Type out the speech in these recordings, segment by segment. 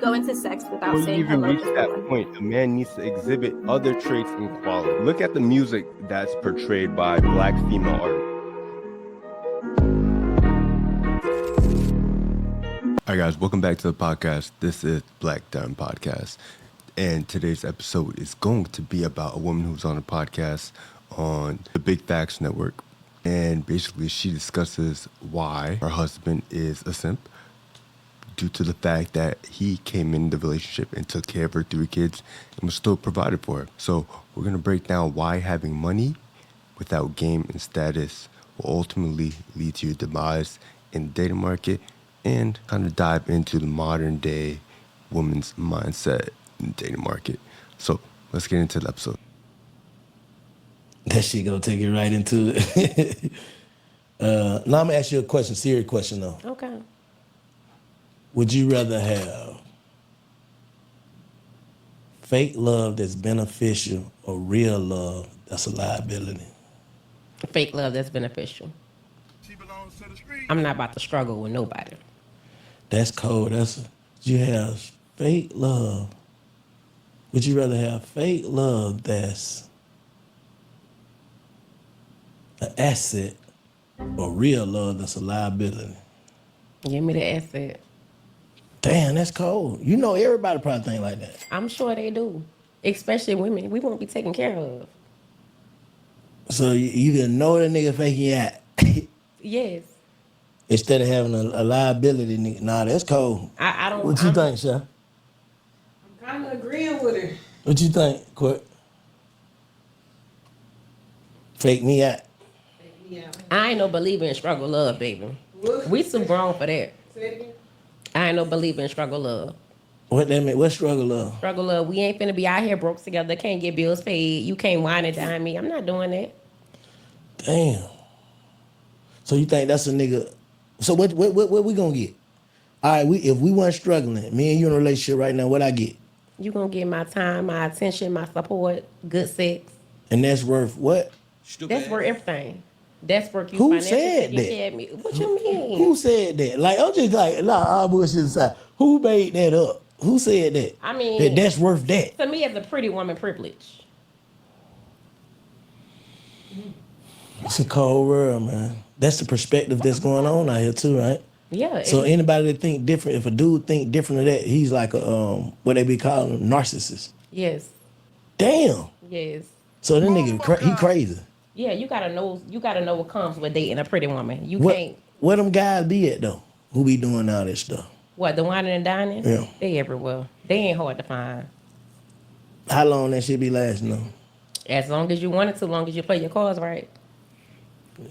go into sex without Before you saying even hello reach to that someone. point, a man needs to exhibit other traits and qualities. Look at the music that's portrayed by black female artists. All right, guys, welcome back to the podcast. This is Black Diamond Podcast, and today's episode is going to be about a woman who's on a podcast on the Big Facts Network, and basically she discusses why her husband is a simp due to the fact that he came in the relationship and took care of her 3 kids and was still provided for her. So we're going to break down why having money without game and status will ultimately lead to your demise in the dating market, and kind of dive into the modern day woman's mindset in the dating market. So let's get into the episode. That shit gonna take you right into it. Now I'm gonna ask you a question, serious question though. Okay. Would you rather have fake love that's beneficial or real love that's a liability? Fake love that's beneficial. I'm not about to struggle with nobody. That's cold. You have fake love. Would you rather have fake love that's an asset or real love that's a liability? Give me the asset. Damn, that's cold. You know everybody probably think like that. I'm sure they do. Especially women. We won't be taken care of. So you can know the nigga faking you out. Yes. Instead of having a liability, nigga. Nah, that's cold. I don't. What you think, Sha? I'm kind of agreeing with her. What you think, Court? Fake me out. Yeah. I ain't no believer in struggle love, baby. What? We too grown for that. Say it again. I ain't no believer in struggle love. What that mean? What struggle love? Struggle love. We ain't finna be out here broke together. Can't get bills paid. You can't wine and dine me. I'm not doing that. Damn. So you think that's a nigga? So what we gonna get? All right, if we weren't struggling, me and you in a relationship right now, what I get? You gonna get my time, my attention, my support, good sex. And that's worth what? That's worth everything. That's worth you Who financially said taking that? care of me. What you mean? Who said that? Like, I'm just like, nah, all bullshit aside. Who made that up? Who said that? I mean, that's worth that. To me, it's a pretty woman privilege. It's a cold world, man. That's the perspective that's going on out here too, right? Yeah. So anybody that think different, if a dude think different of that, he's like a what they be calling him, narcissist. Yes. Damn. Yes. So that nigga, he crazy. Yeah, you gotta know what comes with dating a pretty woman. You What, can't. Where them guys be at though? Who be doing all this stuff? What, the whining and dining? Yeah. They everywhere. They ain't hard to find. How long that shit be lasting though? As long as you want it to, long as you play your cards right.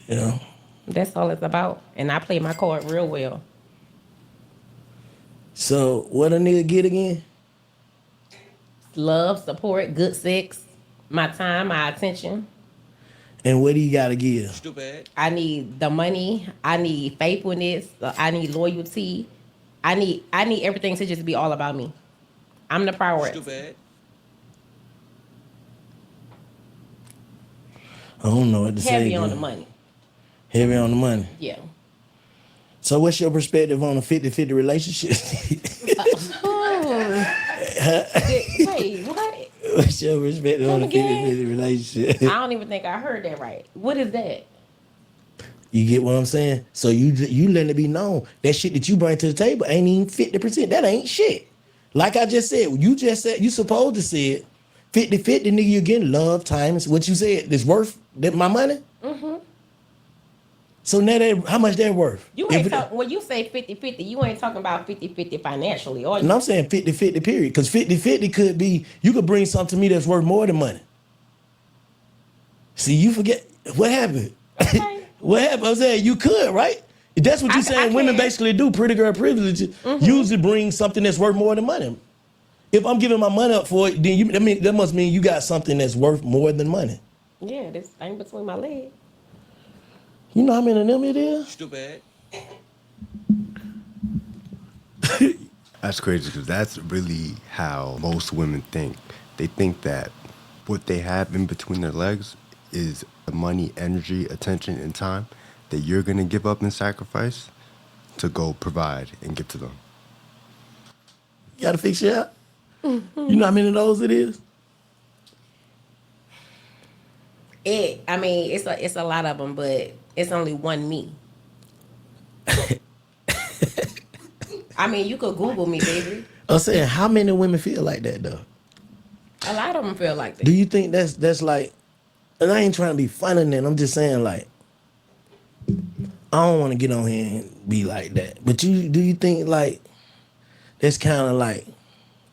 Yeah. That's all it's about. And I play my card real well. So what a nigga get again? Love, support, good sex, my time, my attention. And what do you gotta give? Stupid. I need the money. I need faithfulness. I need loyalty. I need everything to just be all about me. I'm the priority. Stupid. I don't know what to say. Heavy on girl. the money. Heavy on the money. Yeah. So what's your perspective on a 50-50 relationship? Wait, what? What's your perspective on a again? 50-50 relationship? I don't even think I heard that right. What is that? You get what I'm saying? So you letting it be known that shit that you bring to the table ain't even 50%. That ain't shit. Like I just said, you supposed to say it. 50-50, nigga, you getting love, time. What you said is worth my money? Mm-hmm. So now how much that worth? You ain't when you say 50-50, you ain't talking about 50-50 financially, or you? And I'm saying 50-50 period. Because 50-50 could be, you could bring something to me that's worth more than money. See, you forget, what happened? Okay. What happened? I'm saying you could, right? That's what you're saying. Women basically do. Pretty girl privilege usually bring something that's worth more than money. If I'm giving my money up for it, then that must mean you got something that's worth more than money. Yeah, this thing between my legs. You know how many of them it is? Stupid. That's crazy because that's really how most women think. They think that what they have in between their legs is the money, energy, attention, and time that you're going to give up and sacrifice to go provide and give to them. Gotta fix shit out. You know how many of those it is? It's a lot of them, but it's only one me. I mean, you could Google me, baby. I'm saying, how many women feel like that though? A lot of them feel like that. Do you think that's like? And I ain't trying to be funny, then I'm just saying like, I don't want to get on here and be like that. But do you think like that's kind of like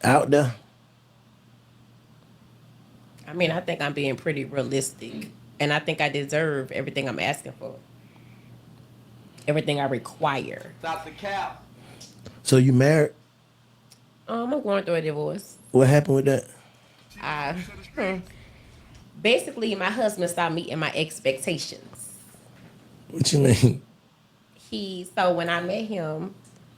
out there? I mean, I think I'm being pretty realistic, and I think I deserve everything I'm asking for, everything I require. Stop the cap. So you married? I'm going through a divorce. What happened with that? Basically, my husband stopped meeting my expectations. What you mean? So when I met him,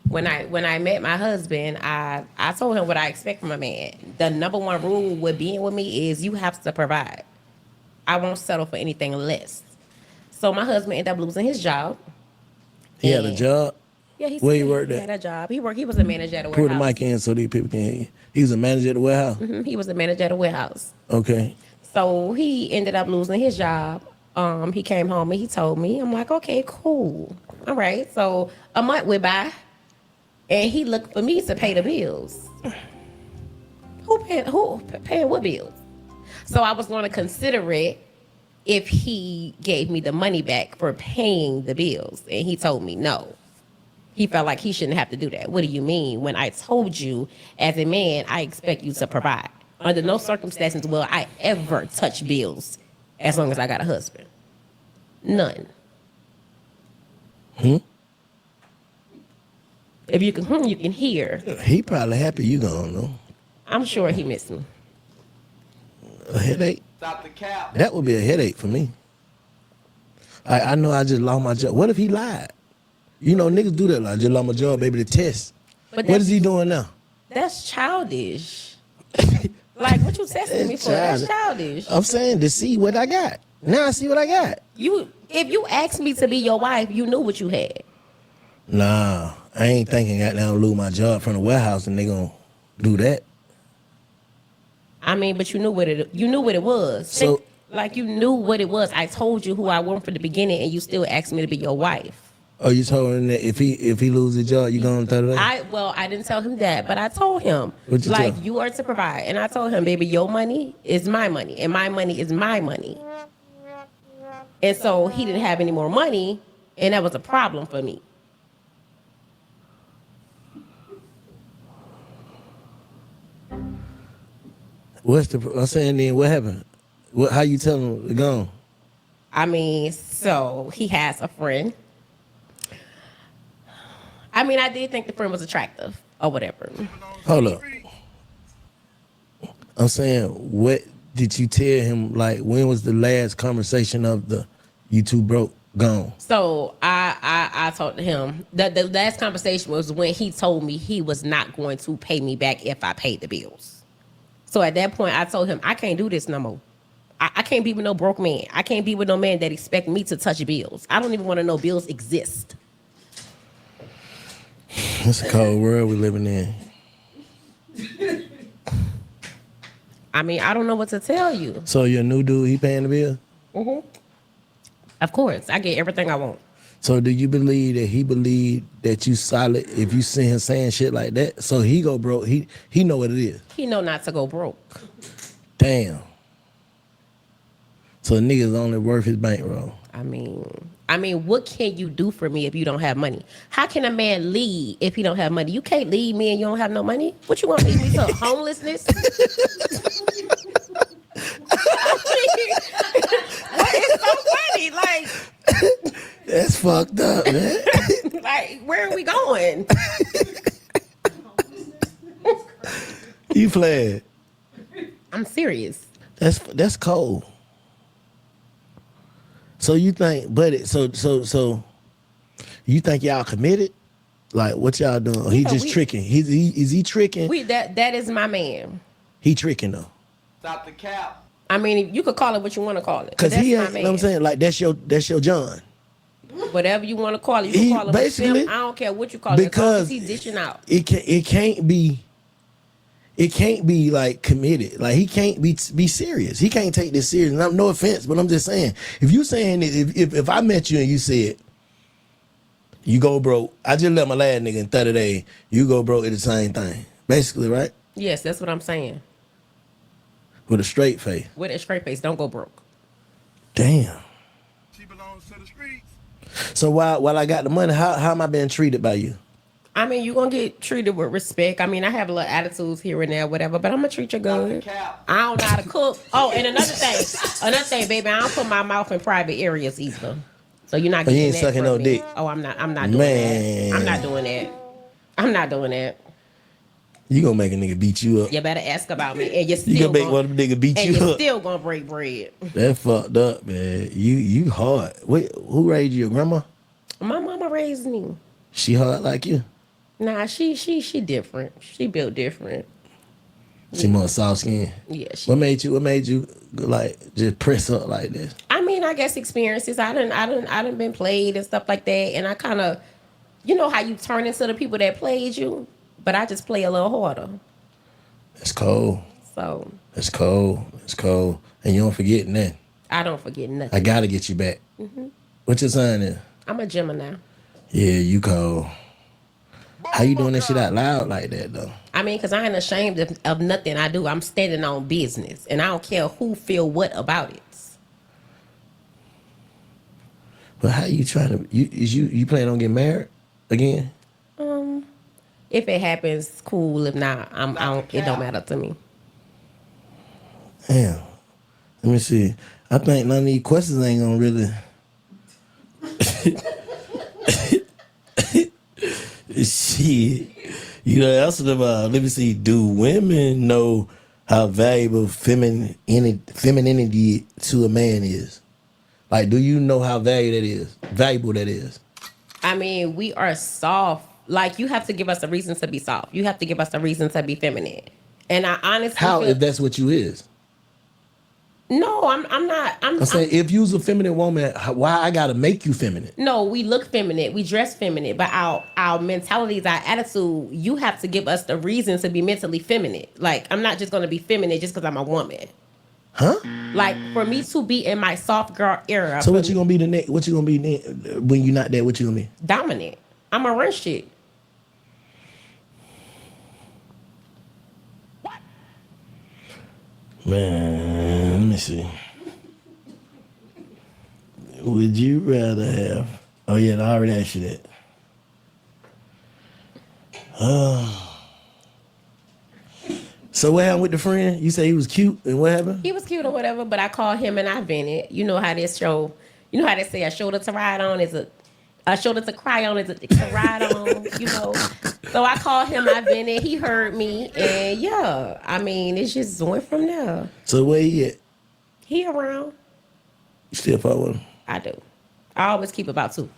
when I met my husband, I told him what I expect from a man. The number one rule with being with me is you have to provide. I won't settle for anything less. So my husband ended up losing his job. He had a And- job? Yeah, Where he worked He at? had a job. He was a manager at a Put the warehouse. mic in so these people can hear you. He was a manager at the warehouse? He was a manager at a warehouse. Okay. So he ended up losing his job. He came home and he told me. I'm like, okay, cool. All right. So a month went by, and he looked for me to pay the bills. Who paying what bills? So I was going to consider it if he gave me the money back for paying the bills, and he told me no. He felt like he shouldn't have to do that. What do you mean? When I told you, as a man, I expect you to provide. Under no circumstances will I ever touch bills as long as I got a husband. None. If you can, you can hear. He probably happy you gone though. I'm sure he missed me. A headache? Stop the cap. That would be a headache for me. I know I just lost my job. What if he lied? You know, niggas do that. Like, I just lost my job, baby, to test. But What is he doing now? That's childish. Like, what you testing me for? That's childish. I'm saying to see what I got. Now I see what I got. If you asked me to be your wife, you knew what you had. Nah, I ain't thinking I gotta lose my job from the warehouse and they gonna do that. I mean, but you knew what it was. So- Like, you knew what it was. I told you who I want from the beginning, and you still asked me to be your wife. Oh, you told him that if he lose his job, you gonna throw it away? I didn't tell him that, but I told him, What'd you like, tell him? you are to provide. And I told him, baby, your money is my money, and my money is my money. And so he didn't have any more money, and that was a problem for me. I'm saying then what happened? How you tell him to go? I mean, so he has a friend. I mean, I did think the friend was attractive or whatever. Hold up. I'm saying, what did you tell him? Like, when was the last conversation of the you two broke gone? So I told him the last conversation was when he told me he was not going to pay me back if I paid the bills. So at that point, I told him I can't do this no more. I can't be with no broke man. I can't be with no man that expect me to touch bills. I don't even want to know bills exist. It's a cold world we living in. I mean, I don't know what to tell you. So your new dude, he paying the bill? Of course, I get everything I want. So do you believe that he believed that you solid if you see him saying shit like that? So he go broke. He know what it is. He know not to go broke. Damn. So the nigga's only worth his bankroll. I mean, what can you do for me if you don't have money? How can a man lead if he don't have money? You can't lead me and you don't have no money. What you want to lead me to? Homelessness? What is so funny? Like, That's fucked up, man. like, where are we going? You playing. I'm serious. That's cold. So you think, buddy? So you think y'all committed? Like what y'all doing? He just tricking. Is he tricking? That is my man. He tricking though. Stop the cap. I mean, you could call it what you want to call it. Cause That's he my ain't. man. You know what I'm saying, like that's your John. Whatever you want to call it. You He can call it a basically- simp. I don't care what you call it. As long Because as he dishing out. It can't be it can't be like committed. Like he can't be serious. He can't take this serious. And no offense, but I'm just saying, if you saying that if I met you and you said you go broke, I just let my last nigga in 30 days, you go broke at the same thing. Basically, right? Yes, that's what I'm saying. With a straight face. With a straight face, don't go broke. Damn. She belongs to the streets. So while I got the money, how am I being treated by you? I mean, you're going to get treated with respect. I mean, I have a little attitudes here and there, whatever, but I'm going to treat you good. Cap. I don't know how to cook. Oh, and another thing, baby, I don't put my mouth in private areas either. So you're not Oh, you getting ain't that sucking from no me. dick. Oh, I'm not doing Man. that. I'm not doing that. I'm not doing that. You gonna make a nigga beat you up. You better ask about me, and you're You still gonna make one of them nigga beat and you you're up. still gonna break bread. That fucked up, man. You hard. Wait, who raised you? Your grandma? My mama raised me. She hard like you? Nah, she different. She built different. She more soft skin. Yeah, What made you like just press up like this? I mean, I guess experiences. I done been played and stuff like that, and I kind of, you know how you turn into the people that played you, but I just play a little harder. It's cold. So It's cold. It's cold. And you don't forget that. I don't forget nothing. I gotta get you back. What your sign is? I'm a Gemini. Yeah, you cold. How you doing that shit out loud like that though? I mean, because I ain't ashamed of nothing I do. I'm standing on business, and I don't care who feel what about it. But how you trying to? You plan on getting married again? If it happens, cool. If not, I don't. It don't matter to me. Damn. Let me see. I think none of these questions ain't gonna really. Shit. You know, answer them. Let me see. Do women know how valuable femininity to a man is? Like, do you know how valuable that is? I mean, we are soft. Like, you have to give us a reason to be soft. You have to give us a reason to be feminine. And I honestly How, feel, if that's what you is? no, I'm not. I'm saying, if you's a feminine woman, why I gotta make you feminine? No, we look feminine, we dress feminine, but our mentalities, our attitude, you have to give us the reason to be mentally feminine. Like, I'm not just gonna be feminine just because I'm a woman. Huh? Like, for me to be in my soft girl era, So what you gonna be what you gonna be when you're not there? What you gonna be? dominant. I'm a run shit. Man, let me see. Would you rather have? Oh yeah, I already asked you that. So what happened with the friend? You say he was cute, and what happened? He was cute or whatever, but I called him and I vented. You know how this show, you know how they say a shoulder to ride on is a shoulder to cry on is a to ride on, you know. So I called him, I vented, he heard me, and yeah, I mean, it just went from there. So where he at? He around. You still fuck with him? I do. I always keep about 2.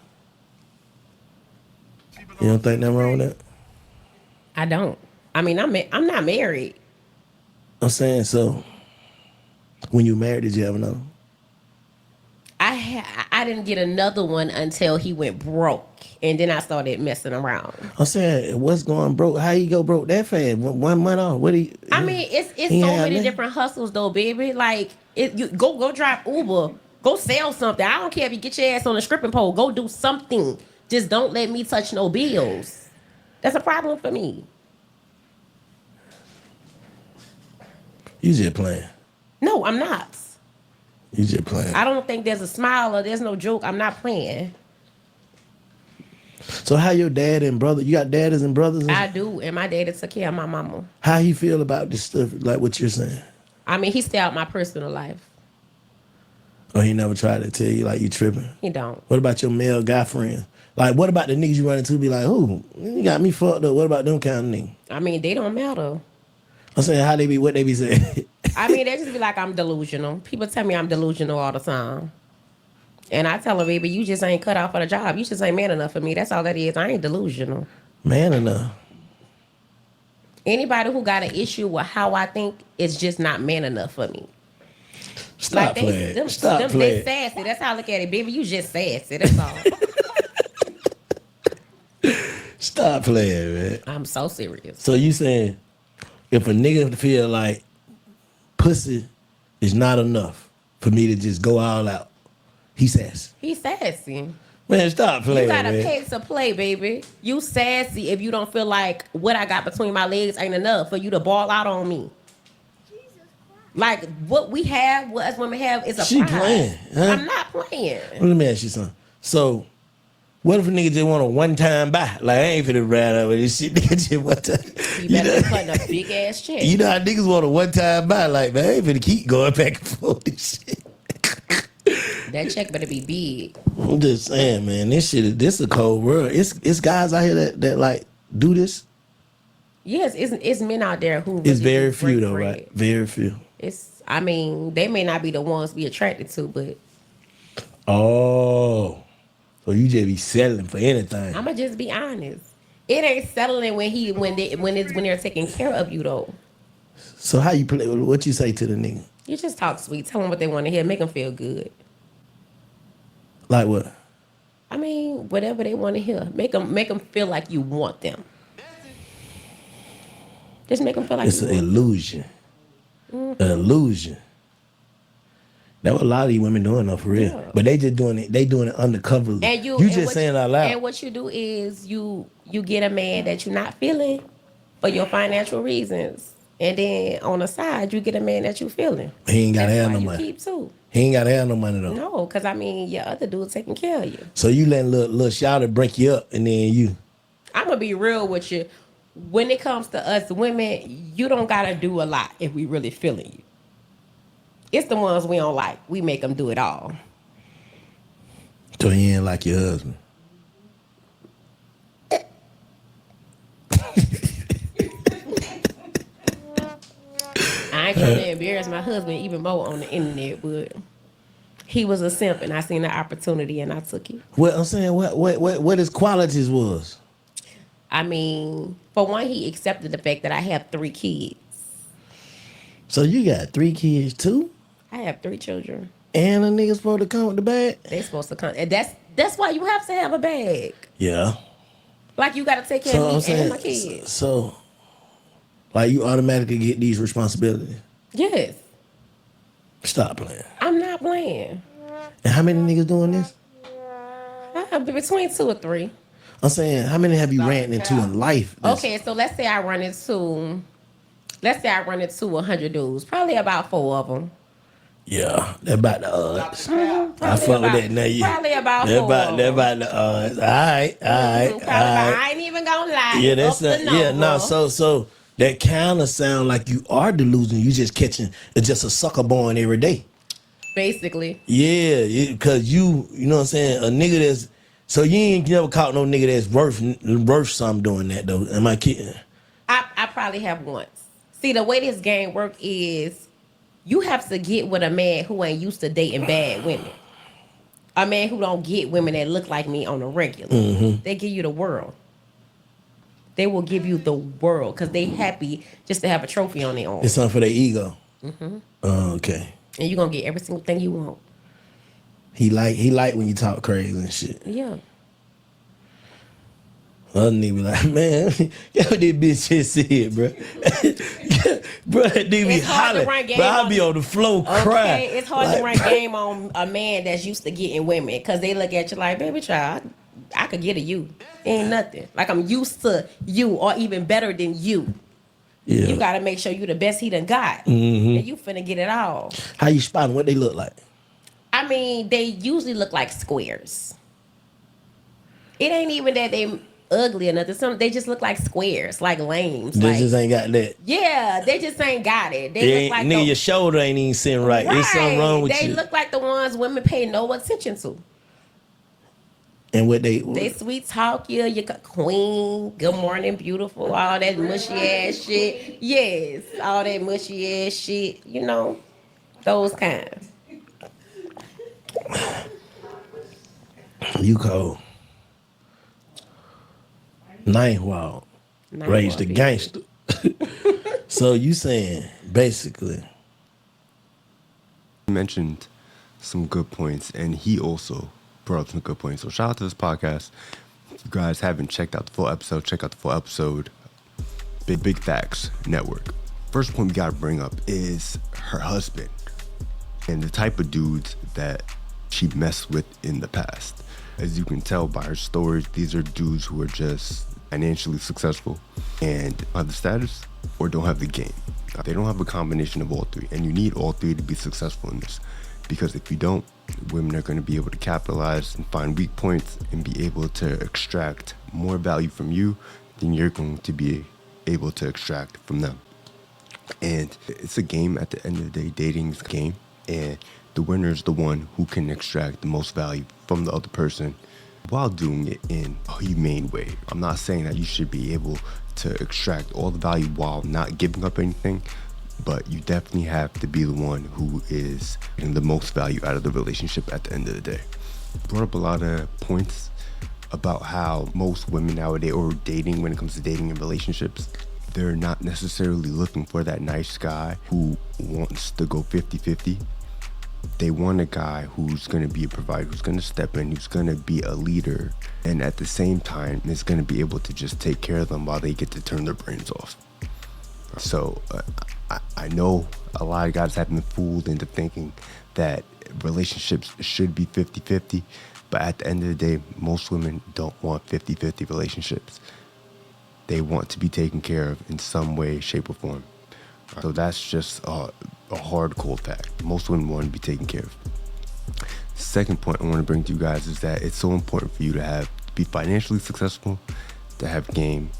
You don't think nothing wrong with that? I don't. I mean, I'm not married. I'm saying, so when you married, did you have another? I didn't get another one until he went broke, and then I started messing around. I'm saying, what's going broke? How you go broke that fast? 1 month off? What do you? I mean, it's he so ain't have many nothing? different hustles though, baby. Like, you go drive Uber, go sell something. I don't care if you get your ass on a stripping pole. Go do something. Just don't let me touch no bills. That's a problem for me. You just playing. No, I'm not. You just playing. I don't think there's a smile or there's no joke. I'm not playing. So how your dad and brother? You got daddies and brothers? I do, and my daddy took care of my mama. How he feel about this stuff? Like what you're saying? I mean, he stay out my personal life. Or he never tried to tell you like you tripping? He don't. What about your male guy friends? Like what about the niggas you run into? Be like, oh, you got me fucked up. What about them kind of niggas? I mean, they don't matter. I'm saying how they be, what they be saying. I mean, they just be like, I'm delusional. People tell me I'm delusional all the time. And I tell them, baby, you just ain't cut out for the job. You just ain't man enough for me. That's all that is. I ain't delusional. Man enough. Anybody who got an issue with how I think is just not man enough for me. Stop playing. Stop They playing. sassy. That's how I look at it, baby. You just sassy. That's all. Stop playing, man. I'm so serious. So you saying if a nigga feel like pussy is not enough for me to just go all out, he sassy. He's sassy. Man, stop playing, You gotta man. pay to play, baby. You sassy if you don't feel like what I got between my legs ain't enough for you to ball out on me. Like what we have, what us women have is a She prize. playing, huh? I'm not playing. Well, let me ask you something. So, what if a nigga just want a one-time buy? Like, I ain't finna ride over this shit, nigga, just one time. You better be cutting a big ass check. You know how niggas want a one-time buy? Like, man, I ain't finna keep going back and forth this shit. That check better be big. I'm just saying, man, this a cold world. It's guys out here that like do this. Yes, it's men out there who. It's really very do few break though, bread. right? Very few. I mean, they may not be the ones we attracted to, but Oh, so you just be settling for anything. I'ma just be honest. It ain't settling when they're taking care of you though. So how you play? What you say to the nigga? You just talk sweet, tell them what they want to hear, make them feel good. Like what? I mean, whatever they want to hear, make them feel like you want them. Just make them feel like It's you an want them. illusion. An illusion. That's what a lot of these women doing though, for real. Yeah. But they just doing it. They doing it undercover. And you just what saying it out loud. And what you do is you get a man that you're not feeling for your financial reasons, and then on the side you get a man that you feeling. He ain't gotta That's have why no you money. keep two. He ain't gotta have no money though. No, because I mean your other dude taking care of you. So you letting little shouter break you up, and then you. I'm gonna be real with you. When it comes to us women, you don't gotta do a lot if we really feeling you. It's the ones we don't like. We make them do it all. So he ain't like your husband. I ain't trying to embarrass my husband even more on the internet, but he was a simp and I seen the opportunity and I took it. Well, I'm saying what his qualities was. I mean, for one, he accepted the fact that I have 3 kids. So you got 3 kids too, I have 3 children. and a nigga supposed to come with the bag. They supposed to come, and that's why you have to have a bag. Yeah. Like you got to take care So I'm of me and my saying, kids. so like you automatically get these responsibilities. Yes, Stop playing. I'm not playing. And how many niggas doing this? I have between 2 or 3. I'm saying, how many have you ran into in life? Okay, so let's say I run into 100 dudes. Probably about 4 of them. Yeah, that about the odds. I Probably fuck with about- that now. You. Probably about That 4 about of that them. about the odds. All right. Probably about, I ain't even gonna lie. Yeah, that's Up not, the yeah. No, number. so that kind of sound like you are delusional. You just catching. It's just a sucker born every day. Basically, Yeah, because you know what I'm saying. A nigga that's so you ain't never caught no nigga that's worth something doing that though. Am I kidding? I probably have once. See, the way this game work is you have to get with a man who ain't used to dating bad women. A man who don't get women that look like me on a regular. They give you the world. They will give you the world because they happy just to have a trophy on their arm. It's something for their ego. Okay. And you're going to get every single thing you want. He like when you talk crazy and shit. Yeah. Other nigga be like, man, yo, this bitch just said, bro. Bro, that nigga be It's hard to hollering. run game Bro, I on- be on the floor Okay, crying. it's hard to Like, run game on a man that's used to getting women because they look at you like, baby child, I could get a you. Ain't nothing. Like I'm used to you or even better than you. Yeah. You got to make sure you the best he done got. And you finna get it all. How you spotting what they look like? I mean, they usually look like squares. It ain't even that they ugly or nothing. They just look like squares, like lames. They Like, just ain't got that. yeah, they just ain't got it. They They look ain't, like nigga, your shoulder ain't even sitting right. There's something wrong with they you. look like the ones women pay no attention to. And what They they sweet talk you, you queen, good morning, beautiful, all that mushy ass shit. Yes, all that mushy ass shit, you know, those kinds. you call Ninth Wall. Raised the gangster. So you saying basically You mentioned some good points, and he also brought up some good points. So shout out to this podcast. If you guys haven't checked out the full episode, check out the full episode. Big Facts Network. First point we gotta bring up is her husband and the type of dudes that she messed with in the past. As you can tell by her stories, these are dudes who are just financially successful and have the status or don't have the game. They don't have a combination of all three, and you need all three to be successful in this, because if you don't, women are going to be able to capitalize and find weak points and be able to extract more value from you than you're going to be able to extract from them. And it's a game. At the end of the day, dating is a game, and the winner is the one who can extract the most value from the other person while doing it in a humane way. I'm not saying that you should be able to extract all the value while not giving up anything, but you definitely have to be the one who is getting the most value out of the relationship at the end of the day. Brought up a lot of points about how most women nowadays, or dating, when it comes to dating and relationships, they're not necessarily looking for that nice guy who wants to go 50-50. They want a guy who's going to be a provider, who's going to step in, who's going to be a leader, and at the same time is going to be able to just take care of them while they get to turn their brains off. So I know a lot of guys have been fooled into thinking that relationships should be 50-50, but at the end of the day, most women don't want 50-50 relationships. They want to be taken care of in some way, shape, or form. So that's just a hard, cold fact. Most women want to be taken care of. Second point I want to bring to you guys is that it's so important for you to be financially successful, to have game,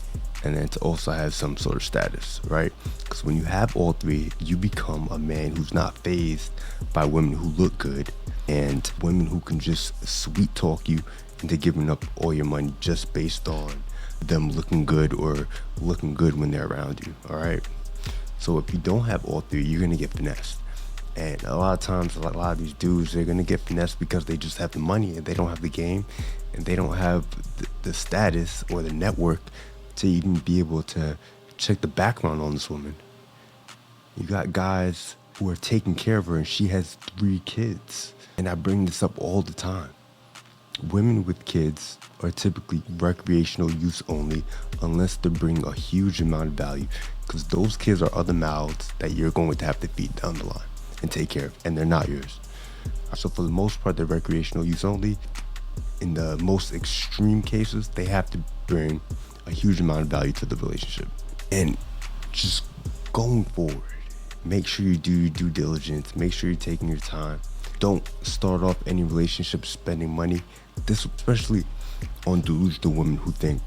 and then to also have some sort of status, right? Because when you have all three, you become a man who's not fazed by women who look good and women who can just sweet talk you into giving up all your money just based on them looking good or looking good when they're around you, all right? So if you don't have all three, you're gonna get finessed. And a lot of times, a lot of these dudes, they're gonna get finessed because they just have the money and they don't have the game and they don't have the status or the network to even be able to check the background on this woman. You got guys who are taking care of her and she has 3 kids. And I bring this up all the time. Women with kids are typically recreational use only unless they bring a huge amount of value, because those kids are other mouths that you're going to have to feed down the line and take care of, and they're not yours. So for the most part, they're recreational use only. In the most extreme cases, they have to bring a huge amount of value to the relationship. And just going forward, make sure you do your due diligence, make sure you're taking your time. Don't start off any relationship spending money. This especially on delusional women who think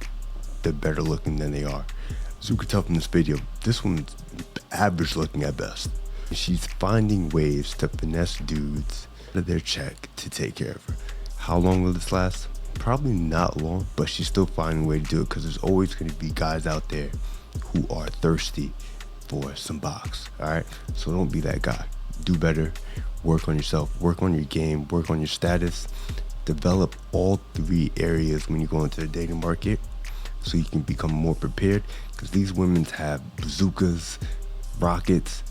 they're better looking than they are. As you can tell from this video, this woman's average looking at best. She's finding ways to finesse dudes out of their check to take care of her. How long will this last? Probably not long, but she's still finding a way to do it, because there's always going to be guys out there who are thirsty for some box, all right? So don't be that guy. Do better. Work on yourself. Work on your game. Work on your status. Develop all 3 areas when you go into the dating market so you can become more prepared, because these women have bazookas, rockets,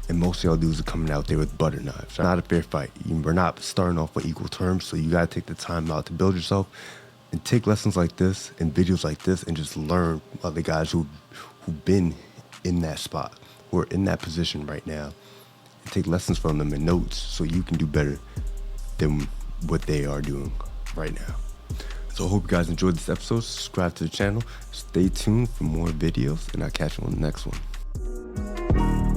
and most of y'all dudes are coming out there with butter knives. It's not a fair fight. We're not starting off on equal terms, so you gotta take the time out to build yourself and take lessons like this and videos like this and just learn other guys who've been in that spot, who are in that position right now, and take lessons from them and notes so you can do better than what they are doing right now. So I hope you guys enjoyed this episode. Subscribe to the channel. Stay tuned for more videos, and I'll catch you on the next one.